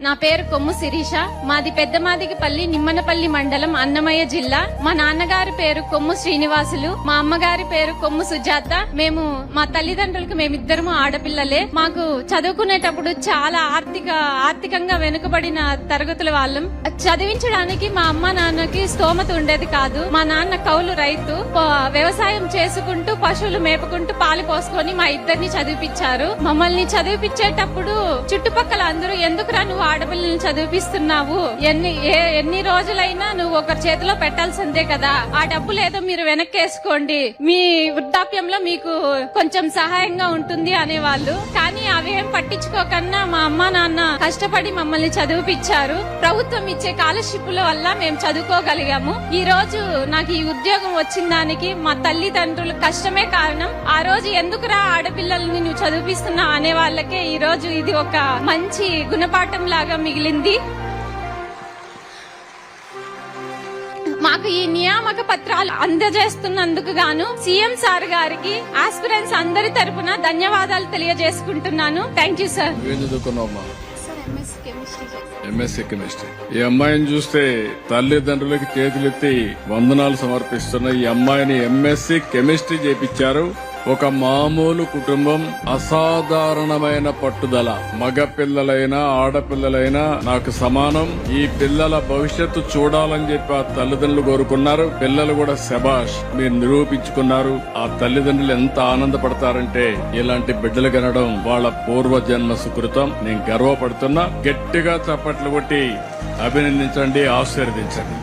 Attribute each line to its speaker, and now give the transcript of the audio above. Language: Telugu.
Speaker 1: నా పేరు కొమ్ము శిరీష. మాది పెద్దమాదిగిపల్లి నిమ్మనపల్లి మండలం అన్నమయ్య జిల్లా. మా నాన్నగారి పేరు కొమ్ము శ్రీనివాసులు, మా అమ్మగారి పేరు కొమ్ము సుజాత. మా తల్లిదండ్రులకు మేమిద్దరము ఆడపిల్లలే. మాకు చదువుకునేటప్పుడు చాలా ఆర్థికంగా వెనుకబడిన తరగతుల వాళ్ళం. చదివించడానికి మా అమ్మ నాన్నకి స్తోమత ఉండేది కాదు. మా నాన్న కౌలు రైతు, వ్యవసాయం చేసుకుంటూ పశువులు మేపుకుంటూ పాలు పోసుకొని మా ఇద్దరిని చదివిపించారు. మమ్మల్ని చదివిపించేటప్పుడు చుట్టుపక్కల అందరూ ఎందుకురా నువ్వు ఆడపిల్లల్ని చదివిపిస్తున్నావు, ఎన్ని రోజులైనా నువ్వు ఒకరి చేతిలో పెట్టాల్సిందే కదా, ఆ డబ్బులు ఏదో మీరు వెనక్కేసుకోండి, మీ వృద్ధాప్యంలో మీకు కొంచెం సహాయంగా ఉంటుంది అనేవాళ్ళు. కానీ అవేం పట్టించుకోకన్నా మా అమ్మ నాన్న కష్టపడి మమ్మల్ని చదివిపించారు. ప్రభుత్వం ఇచ్చే స్కాలర్షిప్ల వల్ల మేము చదువుకోగలిగాము. ఈ రోజు నాకు ఈ ఉద్యోగం వచ్చిన దానికి మా తల్లిదండ్రుల కష్టమే కారణం. ఆ రోజు ఎందుకురా ఆడపిల్లల్ని నువ్వు చదివిపిస్తున్నావు అనే వాళ్ళకే ఈ రోజు ఇది ఒక మంచి గుణపాఠం లాగా మిగిలింది. మాకు ఈ నియామక పత్రాలు అందజేస్తున్నందుకు గాను సీఎం సార్ గారికి ఆస్పిరెంట్స్ అందరి తరపున ధన్యవాదాలు తెలియజేసుకుంటున్నాను. Thank you sir.
Speaker 2: MSc chemistry. ఈ అమ్మాయిని చూస్తే తల్లిదండ్రులకి చేతులెత్తి వందనాలు సమర్పిస్తున్న ఈ అమ్మాయిని ఎంఎస్సీ కెమిస్ట్రీ చేపించారు. ఒక మామూలు కుటుంబం, అసాధారణమైన పట్టుదల. మగ పిల్లలైనా ఆడపిల్లలైనా నాకు సమానం. ఈ పిల్లల భవిష్యత్తు చూడాలని చెప్పి ఆ తల్లిదండ్రులు కోరుకున్నారు. పిల్లలు కూడా శబాష్ మీరు నిరూపించుకున్నారు. ఆ తల్లిదండ్రులు ఎంత ఆనందపడతారంటే ఇలాంటి బిడ్డలు కనడం వాళ్ళ పూర్వజన్మ సుకృతం. నేను గర్వపడుతున్నా. గట్టిగా చప్పట్లు కొట్టి అభినందించండి, ఆశీర్వదించండి.